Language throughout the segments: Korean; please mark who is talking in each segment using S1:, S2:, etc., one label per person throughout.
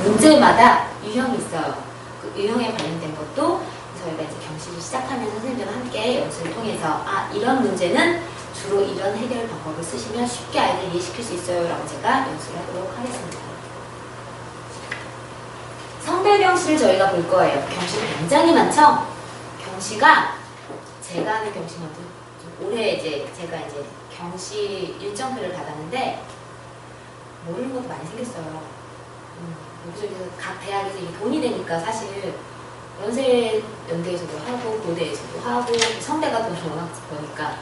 S1: 문제마다 유형이 있어요. 그 유형에 관련된 것도 저희가 이제 경시를 시작하면 선생님들과 함께 연수를 통해서 이런 문제는 주로 이런 해결 방법을 쓰시면 쉽게 아이들 이해시킬 수 있어요 라고 제가 연수를 하도록 하겠습니다. 성별 경시를 저희가 볼 거예요. 경시가 굉장히 많죠? 경시가 제가 하는 경시는 올해 이제 제가 이제 경시 일정표를 받았는데 모르는 것도 많이 생겼어요. 여기저기서 각 대학에서 이게 돈이 되니까 사실 연세연대에서도 하고 고대에서도 하고 성대가 돈을 워낙 버니까.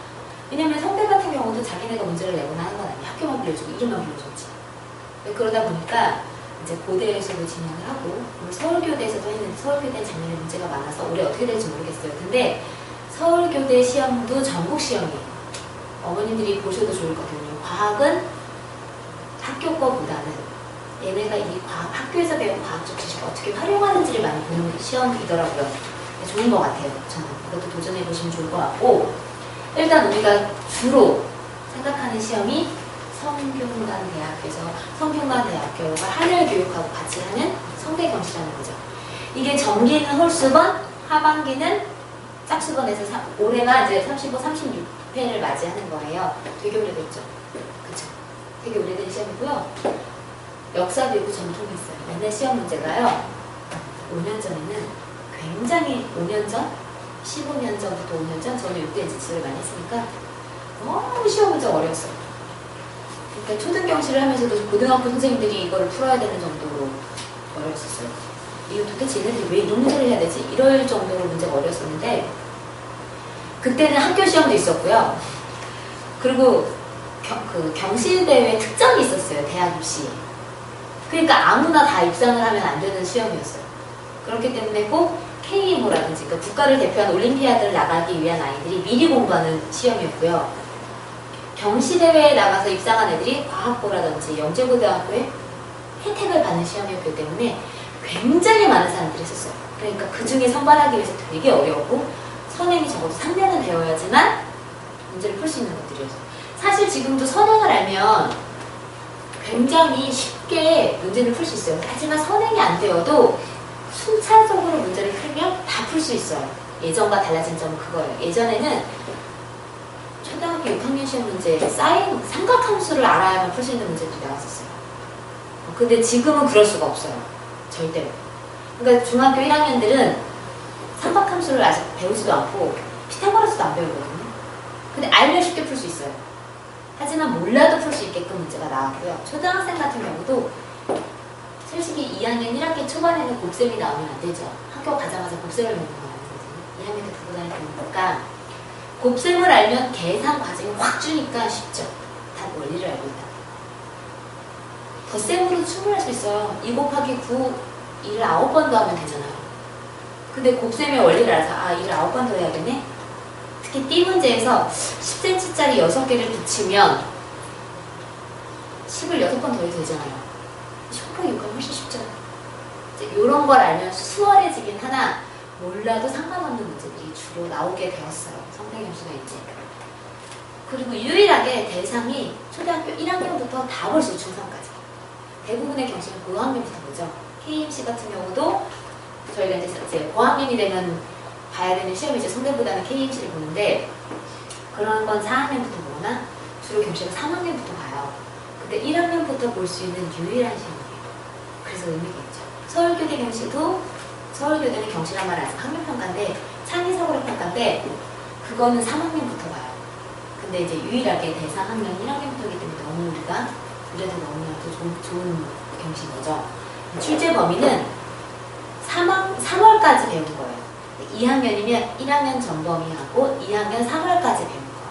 S1: 왜냐면 성대 같은 경우도 자기네가 문제를 내거나 하는 건 아니에요. 학교만 빌려주고 이름만 빌려줬지. 그러다 보니까 이제 고대에서도 진행을 하고 서울교대에서도 했는데 서울교대는 작년에 문제가 많아서 올해 어떻게 될지 모르겠어요. 근데 서울교대 시험도 전국 시험이에요. 어머님들이 보셔도 좋을 것 같거든요. 과학은 학교 거보다는 얘네가 이 학교에서 배운 과학적 지식을 어떻게 활용하는지를 많이 보는 시험이더라고요. 좋은 것 같아요. 저는 이것도 도전해보시면 좋을 것 같고, 일단 우리가 주로 생각하는 시험이 성균관대학교가 한일교육하고 같이 하는 성대경시라는 거죠. 이게 정기는 홀수번, 하반기는 짝수번에서 올해가 이제 35, 36회를 맞이하는 거예요. 되게 오래됐죠. 그쵸? 되게 오래된 시험이고요. 역사도 있고 전통이 있어요. 옛날 시험 문제가요. 5년 전에는 굉장히 5년 전? 15년 전부터 5년 전? 저는 이때 이제 지도를 많이 했으니까 너무 시험 문제가 어려웠어요. 그러니까 초등경시를 하면서도 고등학교 선생님들이 이거를 풀어야 되는 정도로 어려웠었어요. 이거 도대체 얘네들이 왜 이런 문제를 해야 되지? 이럴 정도로 문제가 어려웠었는데 그때는 학교 시험도 있었고요. 그리고 경시대회 특정이 있었어요. 대학 입시. 그러니까 아무나 다 입상을 하면 안 되는 시험이었어요. 그렇기 때문에 꼭 KMO라든지 그러니까 국가를 대표한 올림피아드를 나가기 위한 아이들이 미리 공부하는 시험이었고요. 경시대회에 나가서 입상한 애들이 과학고라든지 영재고등학교에 혜택을 받는 시험이었기 때문에 굉장히 많은 사람들이 했었어요. 그러니까 그 중에 선발하기 위해서 되게 어려웠고 선행이 적어도 3년은 배워야지만 문제를 풀 수 있는 것들이었어요. 사실 지금도 선행을 알면 굉장히 쉽게 문제를 풀 수 있어요. 하지만 선행이 안 되어도 순차적으로 문제를 풀면 다 풀 수 있어요. 예전과 달라진 점은 그거예요. 예전에는 초등학교 6학년 시험 문제에 쌓인 삼각함수를 알아야만 풀 수 있는 문제도 나왔었어요. 근데 지금은 그럴 수가 없어요. 절대로. 그러니까 중학교 1학년들은 삼각함수를 아직 배우지도 않고 피타고라스도 안 배우거든요. 근데 알면 쉽게 풀 수 있어요. 하지만 몰라도 풀 수 있게끔 문제가 나왔고요. 초등학생 같은 경우도 솔직히 2학년 1학기 초반에는 곱셈이 나오면 안 되죠. 학교 가자마자 곱셈을 배우는 건 아니거든요. 1학년 때 두고 다닐 때니까 곱셈을 알면 계산 과정이 확 주니까 쉽죠. 다 원리를 알고 있다. 덧셈으로 충분할 수 있어요. 2 곱하기 9, 2를 9번 더하면 되잖아요. 근데 곱셈의 원리를 알아서 2를 9번 더 해야겠네? 특히 띠 문제에서 10cm짜리 6개를 붙이면 10을 6번 더해도 되잖아요. 10 곱하기 6가 훨씬 쉽죠. 이런 걸 알면 수월해지긴 하나 몰라도 상관없는 문제들이 주로 나오게 되었어요. 성대경시가 이제. 그리고 유일하게 대상이 초등학교 1학년부터 다 볼 수 있어요. 중3까지. 대부분의 경시는 고학년부터 보죠. KMC 같은 경우도 저희가 이제 고학년이 되면 봐야 되는 시험이 이제 성대보다는 KMC를 보는데 그런 건 4학년부터 보거나 주로 경시가 3학년부터 봐요. 근데 1학년부터 볼 수 있는 유일한 시험이에요. 그래서 의미가 있죠. 서울교대 경시도 서울교대는 경시란 말을 아직 학년평가인데 창의사고력 평가인데 그거는 3학년부터 봐요. 근데 이제 유일하게 대상 학년 1학년부터이기 때문에 너무 우리가 그래도 너무나도 좋은 경시인 거죠. 출제 범위는 3월까지 배우는 거예요. 2학년이면 1학년 전범위하고 2학년 3월까지 배우는 거.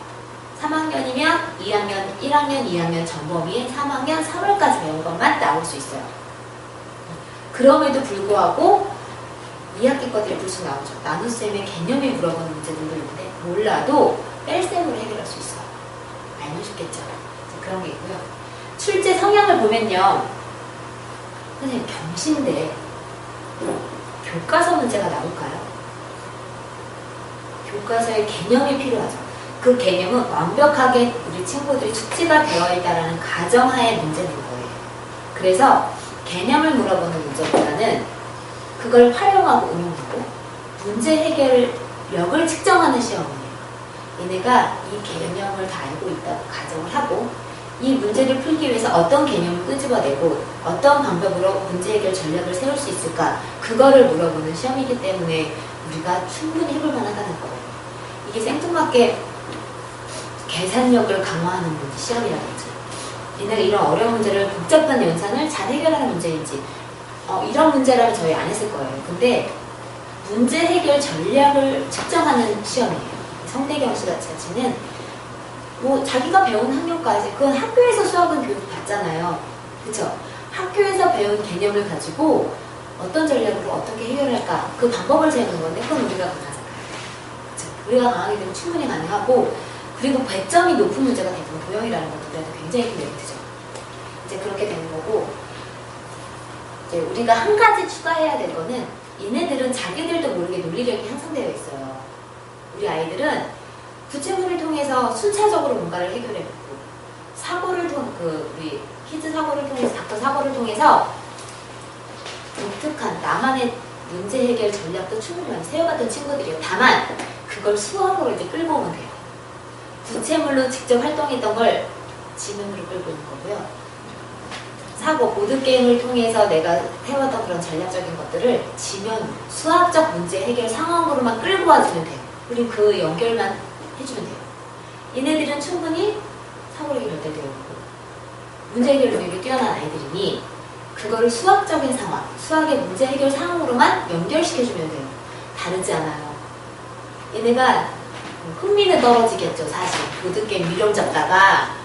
S1: 3학년이면 1학년, 2학년 전범위에 3학년 3월까지 배운 것만 나올 수 있어요. 그럼에도 불구하고 2학기 것들이 불쑥 나오죠. 나눗셈의 개념이 물어보는 문제들도 있는데 몰라도 뺄셈으로 해결할 수 있어요. 알면 쉽겠죠. 그런 게 있고요. 출제 성향을 보면요. 선생님 경시인데 교과서 문제가 나올까요? 교과서의 개념이 필요하죠. 그 개념은 완벽하게 우리 친구들이 숙지가 되어 있다는 가정하에 문제 낸 거예요. 그래서 개념을 물어보는 문제보다는 그걸 활용하고 응용하고 문제 해결력을 측정하는 시험이에요. 얘네가 이 개념을 다 알고 있다고 가정을 하고 이 문제를 풀기 위해서 어떤 개념을 끄집어내고 어떤 방법으로 문제 해결 전략을 세울 수 있을까, 그거를 물어보는 시험이기 때문에 우리가 충분히 해볼 만하다는 거예요. 이게 생뚱맞게 계산력을 강화하는 문제 시험이라고 했죠. 얘네가 이런 어려운 문제를, 복잡한 연산을 잘 해결하는 문제인지 이런 문제라면 저희 안 했을 거예요. 근데 문제 해결 전략을 측정하는 시험이에요. 성대경시 자체는 뭐 자기가 배운 학년까지, 그건 학교에서 수학은 교육 받잖아요. 그쵸? 학교에서 배운 개념을 가지고 어떤 전략으로 어떻게 해결할까, 그 방법을 세우는 건데 그건 우리가 강하잖아요. 그쵸? 우리가 강하기 때문에 충분히 가능하고, 그리고 배점이 높은 문제가 대부분 도형이라는 것도 우리한테 굉장히 큰 메리트죠. 이제 그렇게 되는 거고, 이제 우리가 한 가지 추가해야 될 거는, 얘네들은 자기들도 모르게 논리력이 향상되어 있어요. 우리 아이들은 구체물을 통해서 순차적으로 뭔가를 해결해보고, 사고를 우리 키즈 사고를 통해서, 닥터 사고를 통해서 독특한 나만의 문제 해결 전략도 충분히 많이 세워갔던 친구들이에요. 다만 그걸 수학으로 이제 끌고 오면 돼요. 구체물로 직접 활동했던 걸 지능으로 끌고 있는 거고요. 사고, 보드게임을 통해서 내가 해왔던 그런 전략적인 것들을 지면 수학적 문제 해결 상황으로만 끌고 와주면 돼요. 그리고 그 연결만 해주면 돼요. 얘네들은 충분히 사고력이 발달되어 있고 문제 해결 능력이 뛰어난 아이들이니 그거를 수학적인 상황, 수학의 문제 해결 상황으로만 연결시켜주면 돼요. 다르지 않아요. 얘네가 흥미는 떨어지겠죠. 사실 보드게임 미련 잡다가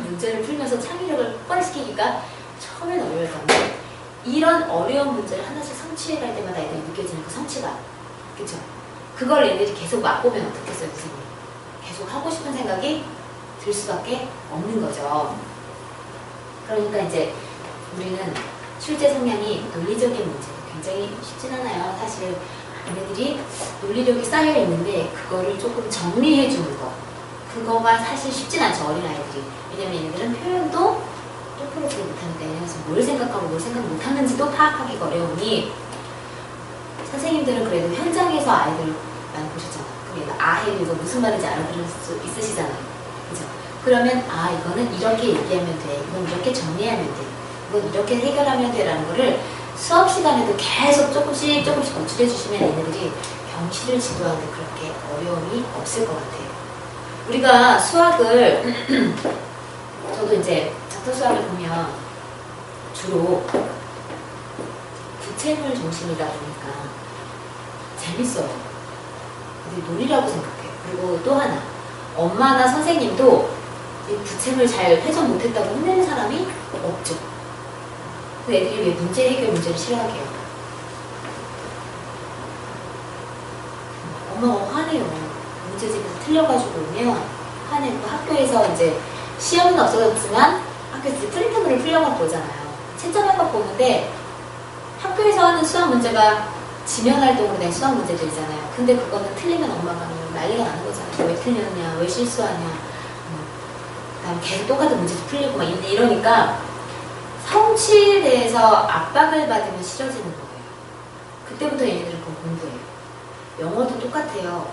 S1: 문제를 풀면서 창의력을 폭발시키기가 처음엔 어려울 건데, 이런 어려운 문제를 하나씩 성취해갈 때마다 애들이 느껴지는 그 성취감, 그쵸? 그걸 애들이 계속 맛보면 어떻겠어요, 선생님? 계속 하고 싶은 생각이 들 수밖에 없는 거죠. 그러니까 이제 우리는 출제 성향이 논리적인 문제 굉장히 쉽진 않아요. 사실 얘네들이 논리력이 쌓여 있는데 그거를 조금 정리해 주는 거, 그거가 사실 쉽진 않죠, 어린아이들이. 왜냐면 얘네들은 표현도 똑부러지지 못하는데, 그래서 뭘 생각하고 뭘 생각 못하는지도 파악하기가 어려우니, 선생님들은 그래도 현장에서 아이들 많이 보셨잖아요. 그럼 얘가 아해도 이거 무슨 말인지 알아들을 수 있으시잖아요. 그죠? 그러면 이거는 이렇게 얘기하면 돼, 이건 이렇게 정리하면 돼, 이건 이렇게 해결하면 돼 라는 거를 수업 시간에도 계속 조금씩 노출해 주시면 얘네들이 경시를 지도하는데 그렇게 어려움이 없을 것 같아요. 우리가 수학을 저도 이제 닥터 수학을 보면 주로 구체물 중심이다 보니까 재밌어요. 근데 놀이라고 생각해요. 그리고 또 하나, 엄마나 선생님도 이 구체물 잘 회전 못했다고 혼내는 사람이 없죠. 그 애들이 왜 문제 해결 문제를 싫어하게 해요? 엄마가 화내요. 문제집에서 틀려가지고 오면 화내고, 학교에서 이제 시험은 없어졌지만 학교에서 이제 프린트물을 풀려갖고 오잖아요. 채점해갖고 오는데 학교에서 하는 수학 문제가 지면활동으로 된 수학 문제들이잖아요. 근데 그거는 틀리면 엄마가 난리가 나는 거잖아요. 왜 틀렸냐, 왜 실수하냐, 그다음에 계속 똑같은 문제도 풀리고 막 이러니까 성취에 대해서 압박을 받으면 싫어지는 거예요. 그때부터 얘네들은 그건 공부해요. 영어도 똑같아요.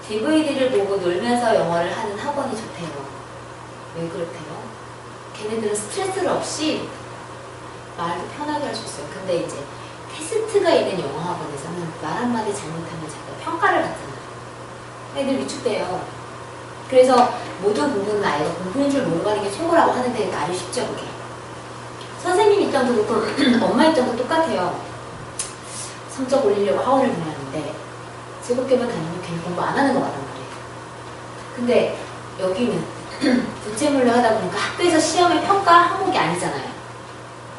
S1: DVD를 보고 놀면서 영어를 하는 학원이 좋대요. 왜 그렇대요? 걔네들은 스트레스를 없이 말도 편하게 할 수 있어요. 근데 이제 테스트가 있는 영어 학원에서는 말 한마디 잘못하면 자꾸 평가를 받잖아요. 애들 위축돼요. 그래서 모든 공부는 아이가 공부인 줄 모르고 하는 게 최고라고 하는데 말이 쉽죠, 그게. 선생님 입장도 그렇고 엄마 입장도 똑같아요. 성적 올리려고 학원을 보내는데 즐겁게만 다니면 괜히 공부 안 하는 것 같단 말이에요. 근데 여기는 구체물로 하다 보니까 학교에서 시험의 평가 항목이 아니잖아요.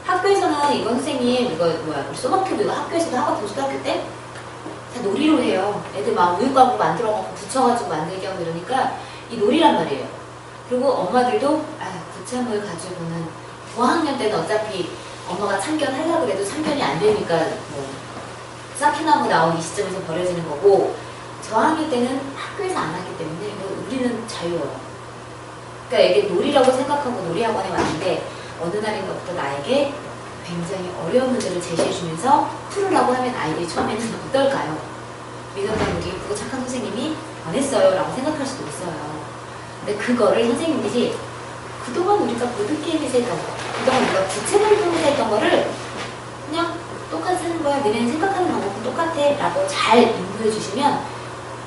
S1: 학교에서는 이건 선생님, 이거 뭐야, 우리 소마큐브 이거 학교에서도 하고 고등학교 때 다 놀이로 해요. 애들 막 우유과국 만들어갖고 붙여가지고 만들게 하고 이러니까 이 놀이란 말이에요. 그리고 엄마들도 구체물 가지고는 고학년 때는 어차피 엄마가 참견하려고 해도 참견이 안 되니까 뭐 싹히나무 나온 이 시점에서 버려지는 거고, 저학년 때는 학교에서 안 하기 때문에 우리는 자유로워요. 그러니까 이게 놀이라고 생각하고 놀이학원에 왔는데 어느 날인가부터 나에게 굉장히 어려운 문제를 제시해주면서 풀으라고 하면 아이들이 처음에는 어떨까요? 믿었던 우리 예쁘고 착한 선생님이 변했어요 라고 생각할 수도 있어요. 근데 그거를 선생님들이 그동안 우리가 보드게임에서 했던 거, 그동안 우리가 구체를 통해서 했던 거를 그냥 똑같이 하는 거야, 너네는 생각하는 방법은 똑같아 라고 잘 인도해 주시면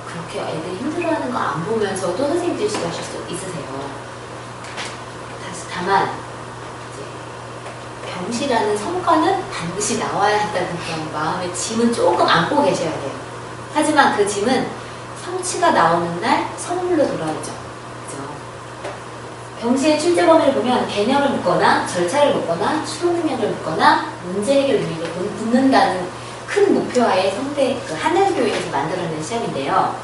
S1: 그렇게 애들이 힘들어하는 거 안 보면서도 선생님들이 지도하실 수 있으세요. 다만 이제 병시라는 성과는 반드시 나와야 한다는 그런 마음의 짐은 조금 안고 계셔야 돼요. 하지만 그 짐은 성취가 나오는 날 선물로 돌아오죠. 그죠? 병시의 출제 범위를 보면 개념을 묻거나 절차를 묻거나 추론 능력을 묻거나 문제 해결 능력을 묻는다는 큰 목표하에 성대 그 하늘교육에서 만들어낸 시험인데요.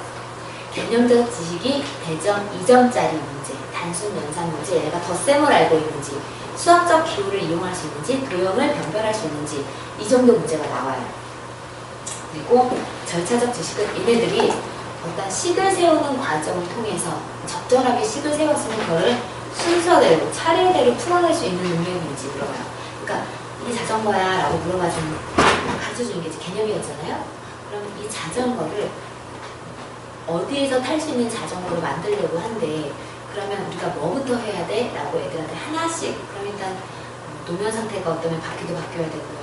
S1: 개념적 지식이 대점 2점짜리 문제, 단순 연산 문제, 얘가 덧셈을 알고 있는지, 수학적 기호를 이용할 수 있는지, 도형을 변별할 수 있는지 이 정도 문제가 나와요. 그리고 절차적 지식은 얘네들이 어떤 식을 세우는 과정을 통해서 적절하게 식을 세웠으면 그걸 순서대로 차례대로 풀어낼 수 있는 능력이 있는지 물어봐요. 그러니까 이게 자전거야 라고 물어봐주는 가르쳐주는 게 이제 개념이었잖아요. 그러면 이 자전거를 어디에서 탈 수 있는 자전거로 만들려고 한데 그러면 우리가 뭐부터 해야 돼? 라고 애들한테 하나씩 그럼 일단 노면 상태가 어떠면 바퀴도 바뀌어야 되고요.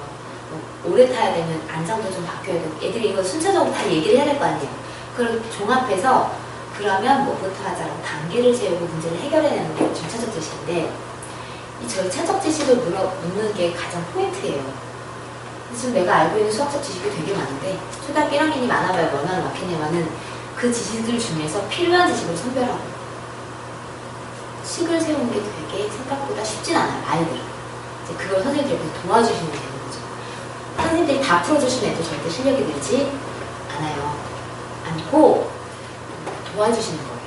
S1: 오래 타야 되면 안장도 좀 바뀌어야 되고 애들이 이거 순차적으로 다 얘기를 해야 될 거 아니에요. 그걸 종합해서 그러면 뭐부터 하자라고 단계를 세우고 문제를 해결해내는 게 절차적 지식인데 이 절차적 지식을 묻는 게 가장 포인트예요. 지금 내가 알고 있는 수학적 지식이 되게 많은데 초등학교 1학년이 많아봐야 얼마나 많겠냐면은 그 지식들 중에서 필요한 지식을 선별하고 식을 세우는 게 되게 생각보다 쉽진 않아요. 아이들은. 이제 그걸 선생님들이 옆에서 도와주시면 되는 거죠. 선생님들이 다 풀어주시면 애도 절대 실력이 늘지 않아요. 않고 도와주시는 거예요.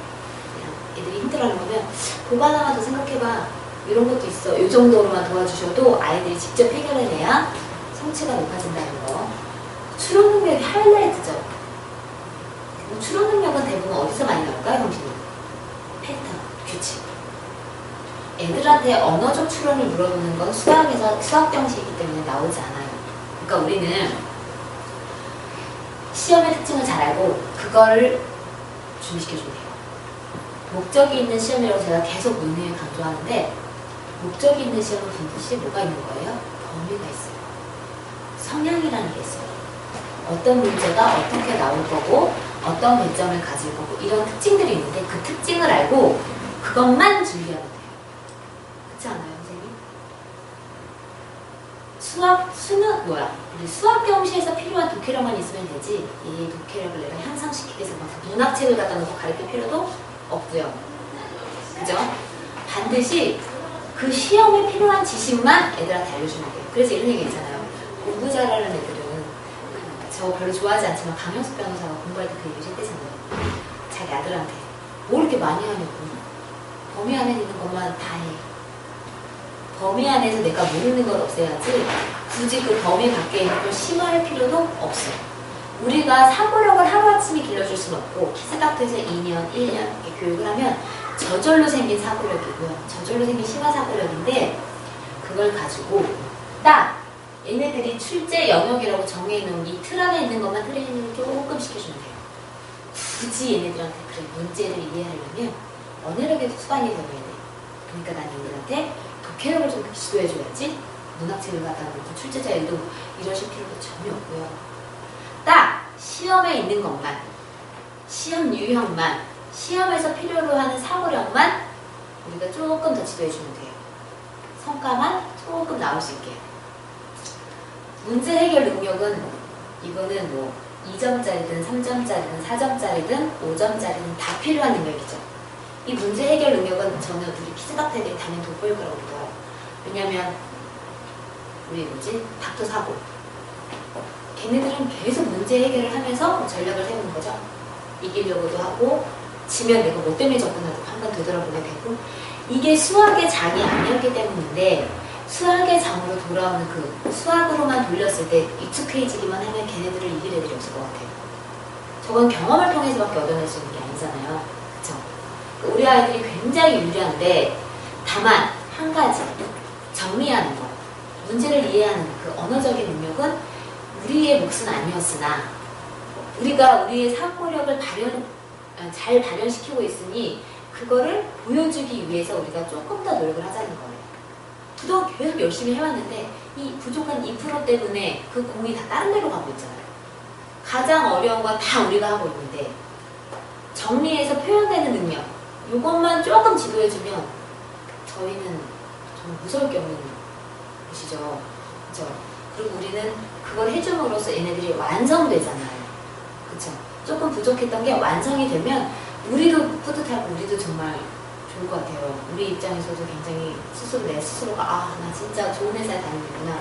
S1: 그냥 애들이 힘들어하는 거면 그거 하나만 더 생각해봐. 이런 것도 있어. 이 정도로만 도와주셔도 아이들이 직접 해결해내야 성취가 높아진다는 거. 추론 능력이 하이라이트죠. 추론 능력은 대부분 어디서 많이 나올까요, 형식은? 패턴, 규칙. 애들한테 언어적 추론을 물어보는 건 수학에서 수학 정식이기 때문에 나오지 않아요. 그러니까 우리는 시험의 특징을 잘 알고 그걸 준비시켜주면 돼요. 목적이 있는 시험이라고 제가 계속 논의에 강조하는데 목적이 있는 시험은 반드시 뭐가 있는 거예요? 범위가 있어요. 성향이라는 게 있어요. 어떤 문제가 어떻게 나올 거고 어떤 배점을 가질 거고 이런 특징들이 있는데 그 특징을 알고 그것만 준비하면 돼요. 그렇지 않아요, 선생님? 우리 수학 경시에서 필요한 독해력만 있으면 되지 이 독해력을 내가 향상시키기 위해서 막 문학책을 갖다 놓고 가르칠 필요도 없고요. 그죠? 반드시 그 시험에 필요한 지식만 애들한테 알려주면 돼요. 그래서 이런 얘기 있잖아요. 공부 잘하는 애들은 저 별로 좋아하지 않지만 강현숙 변호사가 공부할 때 그 얘기를 했대잖아요. 자기 아들한테 뭐 이렇게 많이 하냐고. 범위 안에 있는 것만 다 해. 범위 안에서 내가 모르는 걸 없애야지 굳이 그 범위 밖에 있는 걸 심화할 필요도 없어요. 우리가 사고력을 하루아침에 길러줄 수는 없고 키스닥터에서 2년, 1년 이렇게 교육을 하면 저절로 생긴 사고력이고요. 저절로 생긴 심화 사고력인데 그걸 가지고 딱 얘네들이 출제 영역이라고 정해놓은 이 틀 안에 있는 것만 트레이닝을 조금 시켜주면 돼요. 굳이 얘네들한테 그래 문제를 이해하려면 언어력에도 수반이 되어야 돼. 그러니까 난 얘네들한테 독해력을 좀 지도해줘야지 문학책을 갖다 놓고 출제자 일도 이러실 필요도 전혀 없고요. 딱 시험에 있는 것만 시험 유형만 시험에서 필요로 하는 사고력만 우리가 조금 더 지도해주면 돼요. 성과만 조금 나올 수 있게. 문제 해결 능력은 이거는 뭐 2점짜리든 3점짜리든 4점짜리든 5점짜리든 다 필요한 능력이죠. 이 문제 해결 능력은 저는 우리 키즈닥터에게 당연히 돋보일 거라고 믿어요. 왜냐면 우리 닥터 사고 걔네들은 계속 문제 해결을 하면서 전략을 세우는 거죠. 이기려고도 하고 지면 내가 뭐 때문에 접근하고 한 번 되돌아보게 되고 이게 수학의 장이 아니었기 때문인데 수학의 장으로 돌아오는 그 수학으로만 돌렸을 때 익숙해지기만 하면 걔네들을 이길 애들이 없을 것 같아요. 저건 경험을 통해서밖에 얻어낼 수 있는 게 아니잖아요. 그쵸? 우리 아이들이 굉장히 유리한데 다만 한 가지 정리하는 거 문제를 이해하는 그 언어적인 능력은 우리의 몫은 아니었으나 우리가 우리의 사고력을 잘 발현시키고 있으니 그거를 보여주기 위해서 우리가 조금 더 노력을 하자는 거예요. 그동안 계속 열심히 해왔는데 이 부족한 2% 때문에 그 공이 다 다른 데로 가고 있잖아요. 가장 어려운 건 다 우리가 하고 있는데 정리해서 표현되는 능력 이것만 조금 지도해주면 저희는 정말 무서울 게 없는 것이죠. 그렇죠? 그리고 우리는 그걸 해줌으로써 얘네들이 완성되잖아요. 그렇죠? 조금 부족했던 게 완성이 되면 우리도 뿌듯하고 우리도 정말 좋을 것 같아요. 우리 입장에서도 굉장히 내 스스로가 나 진짜 좋은 회사에 다니는구나.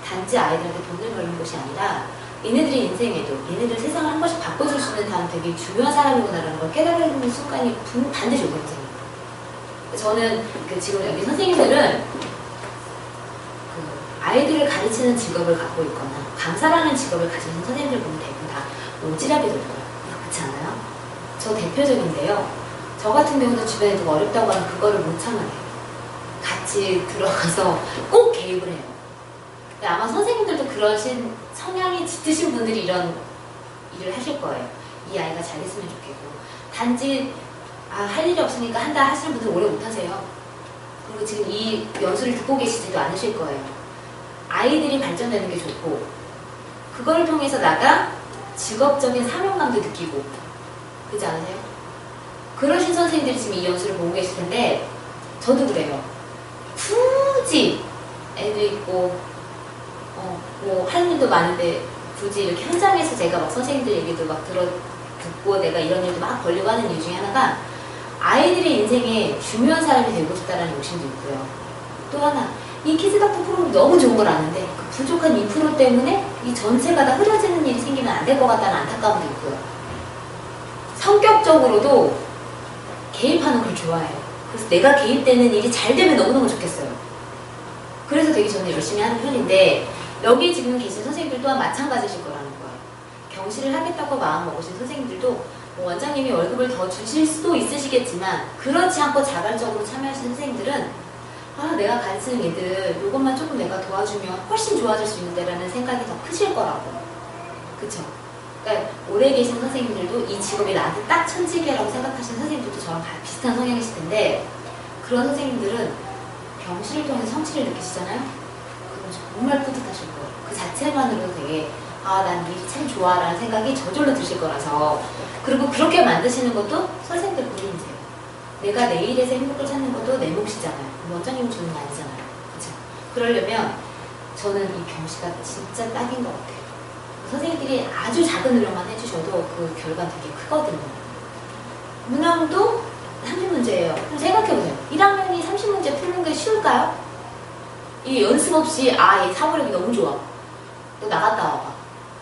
S1: 단지 아이들한테 돈을 벌는 것이 아니라 얘네들의 인생에도 얘네들 세상을 한 번씩 바꿔줄 수 있는 다음 되게 중요한 사람이구나라는 걸 깨달는 순간이 반드시 오거든요. 저는 지금 여기 선생님들은 아이들을 가르치는 직업을 갖고 있거나 강사라는 직업을 가진 선생님들 보면 대부분 다 오지랖이 넓어요. 그렇지 않아요? 저 대표적인데요. 저 같은 경우도 주변에 누가 어렵다고 하면 그거를 못 참아요. 같이 들어가서 꼭 개입을 해요. 근데 아마 선생님들도 그러신 성향이 짙으신 분들이 이런 일을 하실 거예요. 이 아이가 잘 됐으면 좋겠고. 단지 할 일이 없으니까 한다 하시는 분들 오래 못 하세요. 그리고 지금 이 연수를 듣고 계시지도 않으실 거예요. 아이들이 발전되는 게 좋고 그걸 통해서 나가 직업적인 사명감도 느끼고 그렇지 않으세요? 그러신 선생님들이 지금 이 연수를 보고 계실 텐데 저도 그래요. 굳이 애도 있고 할 일도 많은데 굳이 이렇게 현장에서 제가 막 선생님들 얘기도 막 듣고 내가 이런 일도 막 벌리고 하는 이유 중에 하나가 아이들의 인생에 중요한 사람이 되고 싶다는 욕심도 있고요. 또 하나 이 키즈닥터 프로그램이 너무 좋은 걸 아는데 그 부족한 2% 때문에 이 전체가 다 흐려지는 일이 생기면 안 될 것 같다는 안타까움도 있고요. 성격적으로도 개입하는 걸 좋아해요. 그래서 내가 개입되는 일이 잘 되면 너무너무 좋겠어요. 그래서 되게 저는 열심히 하는 편인데 여기 지금 계신 선생님들 또한 마찬가지실 거라는 거예요. 경시를 하겠다고 마음먹으신 선생님들도 원장님이 월급을 더 주실 수도 있으시겠지만 그렇지 않고 자발적으로 참여하시는 선생님들은 내가 가르치는 애들 이것만 조금 내가 도와주면 훨씬 좋아질 수 있는데라는 생각이 더 크실 거라고. 그쵸? 그러니까 오래 계신 선생님들도 이 직업이 나한테 딱 천직이라고 생각하시는 선생님들도 저랑 비슷한 성향이실 텐데 그런 선생님들은 경시를 통해서 성취를 느끼시잖아요? 그럼 정말 뿌듯하실 거예요. 그 자체만으로도 되게 난 일이 참 좋아라는 생각이 저절로 드실 거라서 그리고 그렇게 만드시는 것도 선생님들 본인이세요. 내가 내 일에서 행복을 찾는 것도 내 몫이잖아요. 원장님이 주는 게 아니잖아요. 그렇죠? 그러려면 저는 이 경시가 진짜 딱인 것 같아요. 선생님들이 아주 작은 노력만 해주셔도 그 결과는 되게 크거든요. 문항도 30문제예요. 그럼 생각해보세요. 1학년이 30문제 푸는 게 쉬울까요? 이 연습 없이 얘 사고력이 너무 좋아. 너 나갔다 와봐.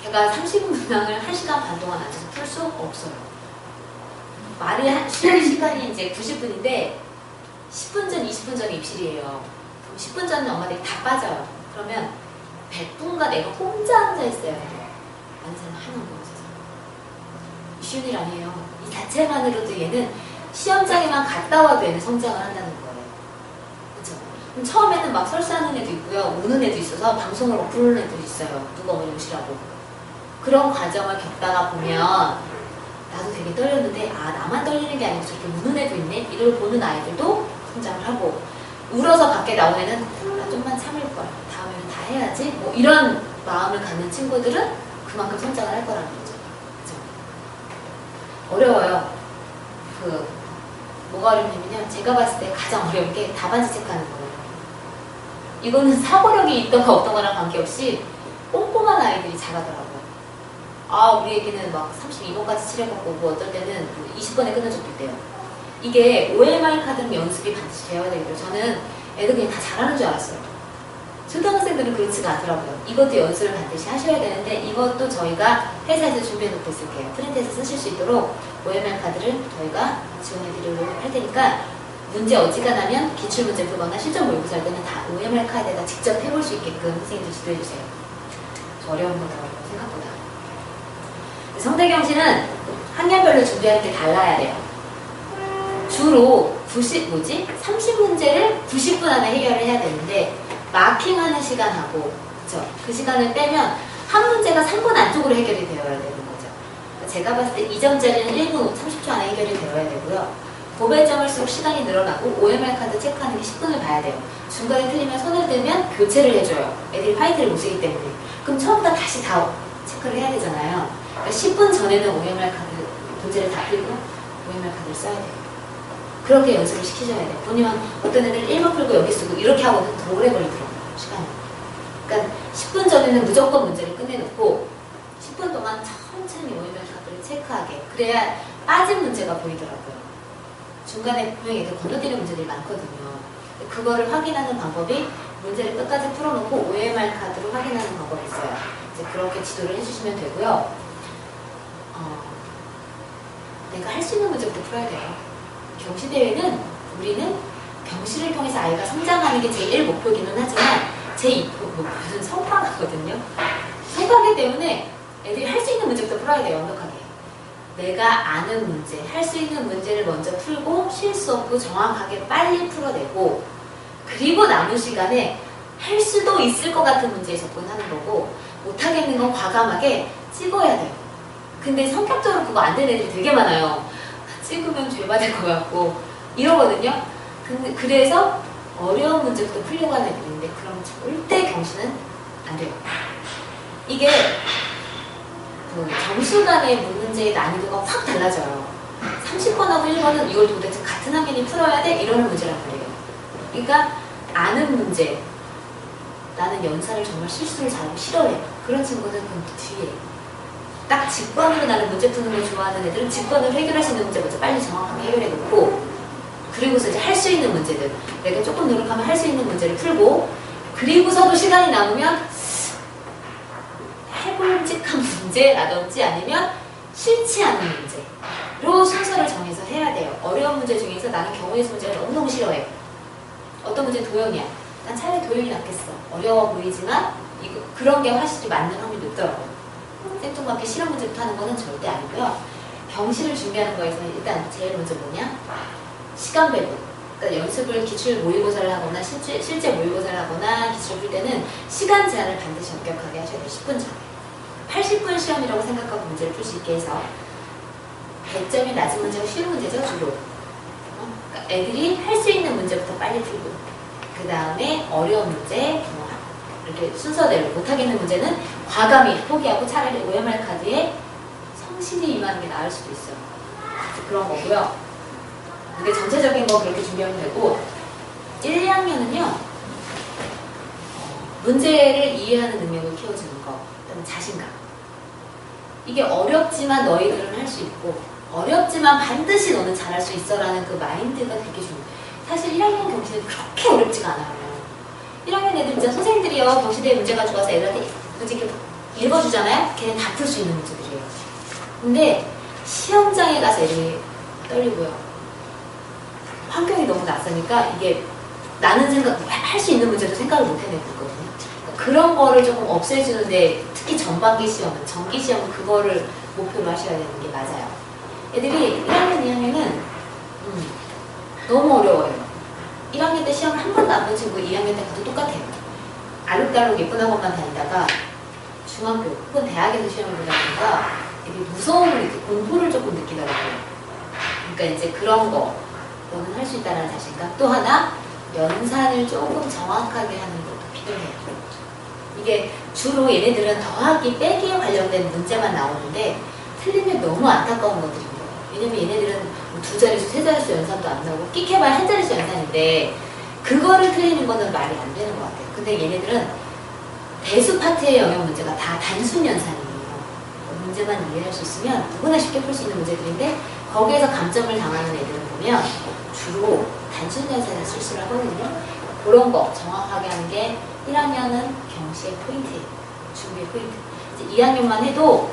S1: 걔가 30문항을 1시간 반 동안 앉아서 풀 수 없어요. 말이 쉬는 시간이 이제 90분인데 10분 전, 20분 전에 입실이에요. 그럼 10분 전에 엄마들이 다 빠져요. 그러면 100분간 내가 혼자 앉아있어요. 완전 하는 거죠. 쉬운 일 아니에요. 이 자체만으로도 얘는 시험장에만 갔다 와도 얘는 성장을 한다는 거예요. 그쵸? 그럼 처음에는 막 설사하는 애도 있고요. 우는 애도 있어서 방송을 막 부르는 애도 있어요. 누가 오늘 오시라고. 그런 과정을 겪다가 보면 나도 되게 떨렸는데 나만 떨리는 게 아니고 저렇게 우는 애도 있네? 이걸 보는 아이들도 성장을 하고 울어서 밖에 나온 애는 나 좀만 참을 걸. 다음에는 다 해야지. 뭐 이런 마음을 갖는 친구들은 그만큼 성장을 할 거라는 거죠. 그쵸? 어려워요. 뭐가 어렵냐면요. 제가 봤을 때 가장 어려운 게 답안지 체크하는 거예요. 이거는 사고력이 있던가 없던가랑 관계없이 꼼꼼한 아이들이 잘하더라고요. 우리 애기는 막 32번까지 칠해갖고 뭐 어떨 때는 20번에 끝난 적도 있대요. 이게 OMR 카드는 연습이 반드시 되어야 되고요. 저는 애들 그냥 다 잘하는 줄 알았어요. 초등학생들은 그렇지가 않더라고요. 이것도 연습을 반드시 하셔야 되는데 이것도 저희가 회사에서 준비해 놓고 있을게요. 프린트해서 쓰실 수 있도록 OMR 카드를 저희가 지원해 드리도록 할 테니까 문제 어지간하면 기출문제 풀거나 실전 모의고사 할 때는 다 OMR 카드에다 직접 해볼 수 있게끔 선생님들 지도해 주세요. 어려운 거더라고요. 생각보다. 성대경시는 학년별로 준비하는 게 달라야 돼요. 주로 30문제를 90분 안에 해결을 해야 되는데 마킹하는 시간하고 그쵸? 그 시간을 빼면 한 문제가 3분 안쪽으로 해결이 되어야 되는 거죠. 제가 봤을 때 2점짜리는 1분 30초 안에 해결이 되어야 되고요. 고배점을 쓸수록 시간이 늘어나고 OMR 카드 체크하는 게 10분을 봐야 돼요. 중간에 틀리면 손을 들면 교체를 해줘요. 애들이 화이트를 못 쓰기 때문에. 그럼 처음부터 다시 다 체크를 해야 되잖아요. 그러니까 10분 전에는 OMR 카드 문제를 다 풀고 OMR 카드를 써야 돼요. 그렇게 연습을 시키셔야 돼요. 보면 어떤 애들 1번 풀고 여기 쓰고 이렇게 하고는 더 오래 걸리더라고요. 시간이. 그러니까 10분 전에는 무조건 문제를 끝내놓고 10분 동안 천천히 OMR 카드를 체크하게. 그래야 빠진 문제가 보이더라고요. 중간에 분명히 애들 건너뛰는 문제들이 많거든요. 그거를 확인하는 방법이 문제를 끝까지 풀어놓고 OMR 카드로 확인하는 방법이 있어요. 이제 그렇게 지도를 해주시면 되고요. 내가 할 수 있는 문제부터 풀어야 돼요. 경시대회는 우리는 경시를 통해서 아이가 성장하는 게 제1 목표이기는 하지만 제2 목표는 성과거든요. 성과기 때문에 애들이 할 수 있는 문제부터 풀어야 돼요. 완벽하게. 내가 아는 문제, 할 수 있는 문제를 먼저 풀고 실수 없고 정확하게 빨리 풀어내고 그리고 남은 시간에 할 수도 있을 것 같은 문제에 접근하는 거고 못하겠는 건 과감하게 찍어야 돼요. 근데 성격적으로 그거 안 되는 애들이 되게 많아요. 찍으면 죄 받을 것 같고 이러거든요. 근데 그래서 어려운 문제부터 풀려고 하는 애들인데 그럼 절대 경시는 안 돼요. 이게 그 점수 간의 문제의 난이도가 확 달라져요. 30번하고 1번은 이걸 도대체 같은 학년이 풀어야 돼? 이러는 문제란 말이에요. 그러니까 아는 문제, 나는 연산을 정말 실수를 잘하고 싫어해. 그런 친구는 그 뒤에 딱 직관으로 나는 문제 푸는 걸 좋아하는 애들은 직관으로 해결할 수 있는 문제 먼저 빨리 정확하게 해결해 놓고 그리고서 이제 할 수 있는 문제들 내가 조금 노력하면 할 수 있는 문제를 풀고 그리고서도 시간이 남으면 해볼직한 문제라든지 아니면 싫지 않은 문제로 순서를 정해서 해야 돼요. 어려운 문제 중에서 나는 경우의 수 문제를 너무너무 싫어해. 어떤 문제는 도형이야. 난 차라리 도형이 낫겠어. 어려워 보이지만 이거 그런 게 확실히 맞는 확률이 높더라고요. 생뚱맞게 실험 문제부터 하는 거는 절대 아니고요. 경시를 준비하는 거에서는 일단 제일 먼저 뭐냐? 시간 배분. 그러니까 연습을 기출 모의고사를 하거나 실제 모의고사를 하거나 기출을 풀 때는 시간 제한을 반드시 엄격하게 하셔야 돼요. 10분 전에. 80분 시험이라고 생각하고 문제를 풀 수 있게 해서 100점이 낮은 문제가 쉬운 문제죠, 주로. 그러니까 애들이 할 수 있는 문제부터 빨리 풀고 그 다음에 어려운 문제, 이렇게 순서대로 못하겠는 문제는 과감히 포기하고 차라리 OMR 카드에 성실히 임하는 게 나을 수도 있어요. 그런 거고요. 이게 전체적인 거 그렇게 준비하면 되고 1, 2학년은요 문제를 이해하는 능력을 키워주는 거 그다음에 자신감. 이게 어렵지만 너희들은 할 수 있고 어렵지만 반드시 너는 잘할 수 있어 라는 그 마인드가 되게 중요해요. 사실 1학년 경시는 그렇게 어렵지가 않아요. 1학년 애들 진짜 선생님들이요 경시대회 문제 가지고 와서 애들한테 이렇게 읽어주잖아요. 걔는 다 풀 수 있는 문제들이에요. 근데 시험장에 가서 애들이 떨리고요. 환경이 너무 낯서니까 이게 나는 생각 할 수 있는 문제도 생각을 못 해내고 있거든요. 그런 거를 조금 없애주는데 특히 전반기 시험은 정기 시험은 그거를 목표로 하셔야 되는 게 맞아요. 애들이 1학년, 2학년은 너무 어려워요. 1학년 때 시험을 한 번도 안 본 친구 2학년 때 가도 똑같아요. 알록달록 예쁜 학원만 다니다가 중학교 혹은 대학에서 시험을 보다 보니까 애들이 무서움을 느끼고 공부를 조금 느끼더라고요. 그러니까 이제 그런 거 너는 할 수 있다는 자신감. 또 하나 연산을 조금 정확하게 하는 것도 필요해요. 이게 주로 얘네들은 더하기 빼기에 관련된 문제만 나오는데 틀리면 너무 안타까운 것들인 거예요. 왜냐면 얘네들은 두 자릿수, 세 자릿수 연산도 안 나오고 끽해봐야 한 자릿수 연산인데 그거를 틀리는 거는 말이 안 되는 것 같아요. 근데 얘네들은 대수 파트의 영역 문제가 다 단순 연산이에요. 문제만 이해할 수 있으면 누구나 쉽게 풀 수 있는 문제들인데 거기에서 감점을 당하는 애들을 보면 주로 단순 연산에 실수를 하거든요. 그런 거 정확하게 하는 게 1학년은 경시의 포인트예요. 준비의 포인트. 이제 2학년만 해도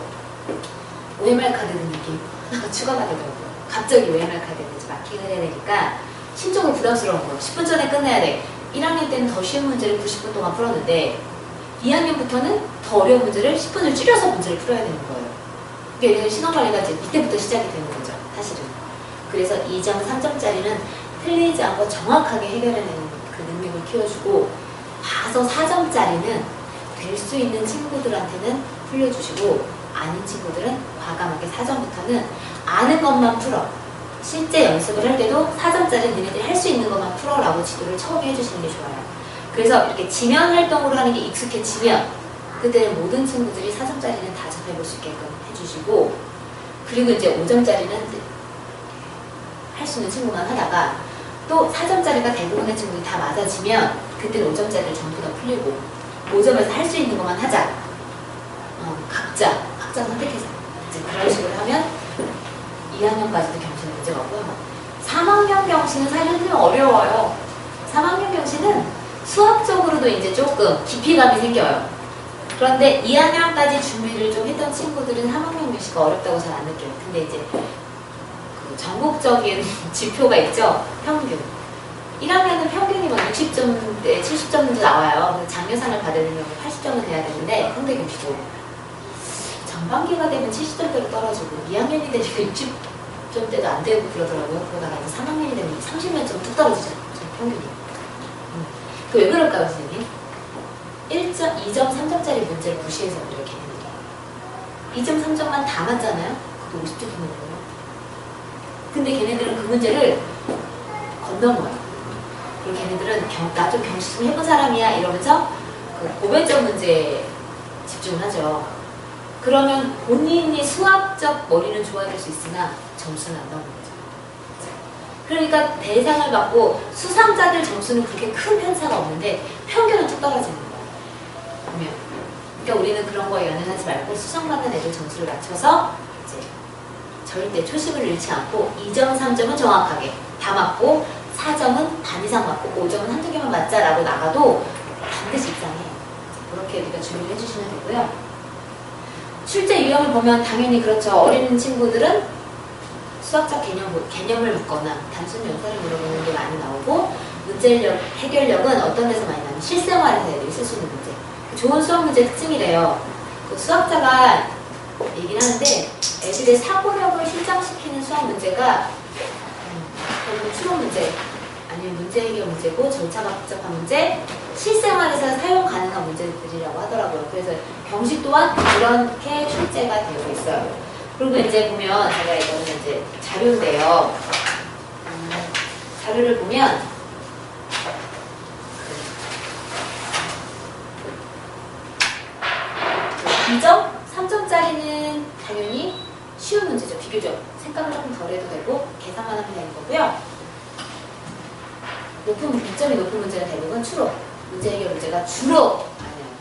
S1: OMR 카드 느낌 하나가 추가가 되더라고요. 갑자기 OMR 카드에 이제 마킹을 해야 되니까 심적으로 부담스러운 거예요. 10분 전에 끝내야 돼. 1학년 때는 더 쉬운 문제를 90분 동안 풀었는데 2학년부터는 더 어려운 문제를 10분을 줄여서 문제를 풀어야 되는 거예요. 그게 신원관리가 이제 이때부터 시작이 되는 거죠. 사실은. 그래서 2점, 3점짜리는 틀리지 않고 정확하게 해결해내는 그 능력을 키워주고 봐서 4점짜리는 될 수 있는 친구들한테는 풀려주시고 아닌 친구들은 과감하게 4점부터는 아는 것만 풀어. 실제 연습을 할 때도 4점짜리 니네들이 할 수 있는 것만 풀어라고 지도를 처음에 해주시는 게 좋아요. 그래서 이렇게 지면 활동으로 하는 게 익숙해지면 그때는 모든 친구들이 4점짜리는 다 접해볼 수 있게끔 해주시고, 그리고 이제 5점짜리는 할 수 있는 친구만 하다가 또 4점짜리가 대부분의 친구들이 다 맞아지면 그때는 5점짜리를 전부 다 풀리고 5점에서 할 수 있는 것만 하자. 각자 선택해서 이제 그런 식으로 하면 2학년까지도 경시는 문제가 없고요. 3학년 경시는 사실 좀 어려워요. 3학년 경시는 수학적으로도 이제 조금 깊이감이 생겨요. 그런데 2학년까지 준비를 좀 했던 친구들은 3학년 경시가 어렵다고 잘 안 느껴요. 근데 이제 그 전국적인 지표가 있죠. 평균. 1학년은 평균이 막 60점대, 70점도 나와요. 장려상을 받으려면 80점은 돼야 되는데 홍대 경시도 전반기가 되면 70점대로 떨어지고 2학년이 되니까 60점대도 안 되고 그러더라고요. 그러다가 이제 3학년이 되면 30몇 점 뚝 떨어지죠. 평균이. 그 왜 그럴까요, 선생님? 1점, 2점, 3점짜리 문제를 무시해서 그래요, 걔네들이. 2점, 3점만 다 맞잖아요? 그게 50점 되는 거예요. 근데 걔네들은 그 문제를 건너먹어요. 그리고 걔네들은 나 좀 경시 좀 해본 사람이야 이러면서 그 고배점 문제에 집중하죠. 그러면 본인이 수학적 머리는 좋아질 수 있으나 점수는 안 나오는 거죠. 그러니까 대상을 받고 수상자들 점수는 그렇게 큰 편차가 없는데 평균은 쭉 떨어지는 거예요. 보면. 그러니까 우리는 그런 거에 연연하지 말고 수상받는 애들 점수를 맞춰서 이제 절대 초심을 잃지 않고 2점, 3점은 정확하게 다 맞고 4점은 반 이상 맞고 5점은 한두 개만 맞자라고 나가도 반드시 입상해요. 그렇게 우리가 준비를 해주시면 되고요. 출제 유형을 보면 당연히 그렇죠. 어린 친구들은 수학적 개념을 묻거나 단순 연산을 물어보는 게 많이 나오고 문제력, 해결력은 어떤 데서 많이 나오면 실생활에서 애들이 쓸 수 있는 문제. 좋은 수학 문제 특징이래요. 그 수학자가 얘기를 하는데 애들의 사고력을 실장시키는 수학 문제가 추론 문제 아니면 문제 해결 문제고 절차가 복잡한 문제, 실생활에서 사용 가능한 문제들이라고 하더라고요. 그래서 경시 또한 그렇게 출제가 되어 있어요. 그리고 이제 보면 제가 이거는 이제 자료인데요. 자료를 보면 2점, 3점짜리는 당연히 쉬운 문제죠. 비교적 생각을 조금 덜 해도 되고 계산만 하면 되는 거고요. 득점이 높은 문제는 대부분 추론, 문제 해결 문제가 주로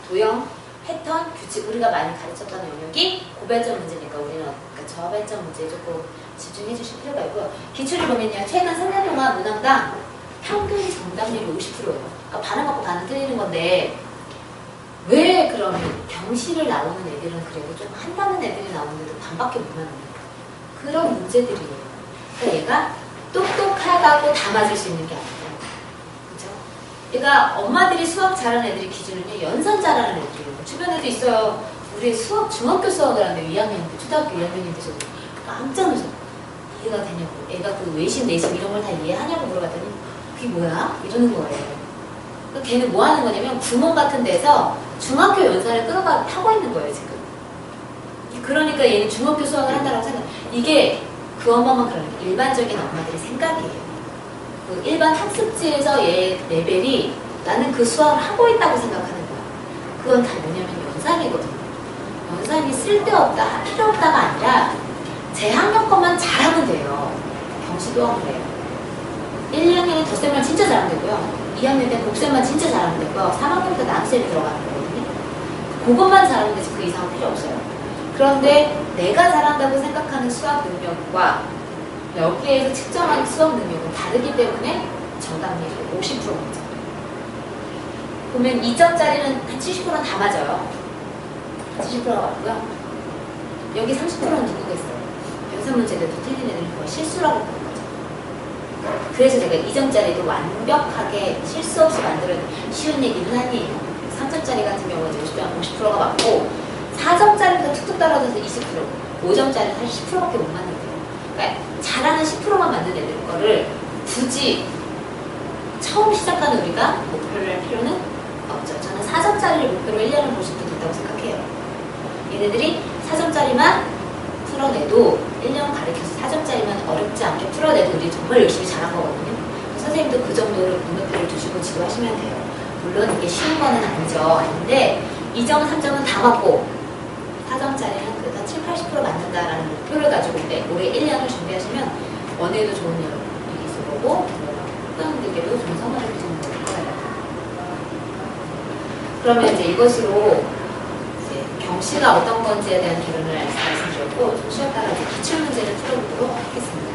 S1: 도형, 패턴, 규칙, 우리가 많이 가르쳤던 영역이 고배점 문제니까 우리는 그러니까 저배점 문제에 조금 집중해 주실 필요가 있고요. 기출을 보면요. 최근 3년 동안 문항당 평균 정답률이 50%예요. 그러니까 반은 맞고 반은 틀리는 건데 왜 그러면 경시를 나오는 애들은 그래도 좀 한다는 애들이 나오는데도 반밖에 못 맞는 그런 문제들이에요. 그러니까 얘가 똑똑하다고 다 맞을 수 있는 게 아니에요. 그죠? 얘가 엄마들이 수학 잘하는 애들이 기준은요. 연산 잘하는 애들이에요. 주변에도 있어요. 우리 수학, 중학교 수학을 하는데 2학년인데 초등학교 2학년인데 저도 깜짝 놀랐어요. 이해가 되냐고. 애가 그 외심, 내심 이런 걸 다 이해하냐고 물어봤더니 그게 뭐야? 이러는 거예요. 그러니까 걔는 뭐 하는 거냐면 구멍 같은 데서 중학교 연산을 끌어가 타고 있는 거예요, 지금. 그러니까 얘는 중학교 수학을 한다고 생각. 이게 그 엄마만 그러니까 일반적인 엄마들의 생각이에요. 그 일반 학습지에서 얘 레벨이 나는 그 수학을 하고 있다고 생각하는 거야. 그건 다 뭐냐면 연산이거든요. 연산이 쓸데없다, 필요 없다가 아니라 제 학년 것만 잘하면 돼요. 경시도 하면 돼요. 1학년에 덧셈만 진짜 잘하면 되고요. 2학년 때 곱셈만 진짜 잘하면 되고요. 3학년 때 나눗셈이 들어가는 거거든요. 그것만 잘하면 되지 그 이상은 필요 없어요. 그런데 내가 잘한다고 생각하는 수학 능력과 여기에서 측정하는 수학 능력은 다르기 때문에 정답률이 50%입니다. 보면 2점짜리는 한 70%는 다 맞아요. 70%가 맞고요. 여기 30%는 누구겠어요? 연산 문제들도 틀린 애들은 거의 실수라고 보는 거죠. 그래서 제가 2점짜리도 완벽하게 실수 없이 만들어야 쉬운 얘기는 아니에요. 3점짜리 같은 경우는 50%가 맞고 4점짜리부터 툭툭 떨어져서 20%, 5점짜리는 사실 10%밖에 못 맞는 거예요. 그러니까 잘하는 10%만 맞는 애들 거를 굳이 처음 시작하는 우리가 목표를 할 필요는 없죠. 저는 4점짜리를 목표로 1년을 보셔도 된다고 생각해요. 얘네들이 4점짜리만 풀어내도 1년 가르쳐서 4점짜리만 어렵지 않게 풀어내도 우리 정말 열심히 잘한 거거든요. 선생님도 그 정도로 눈높이를 두시고 지도하시면 돼요. 물론 이게 쉬운 거는 아니죠. 아닌데 2점, 3점은 다 맞고 4점짜리는 그래도 한 7, 80% 맞는다라는 목표를 가지고 올해 1년을 준비하시면 원해도 좋은 일이 있을 거고 학부형들께도 좋은 성과를 거두는 거예요. 그러면 이제 이것으로 이제 경시가 어떤 건지에 대한 결론을 말씀드렸고 좀 쉬었다가 이제 기출문제를 풀어보도록 하겠습니다.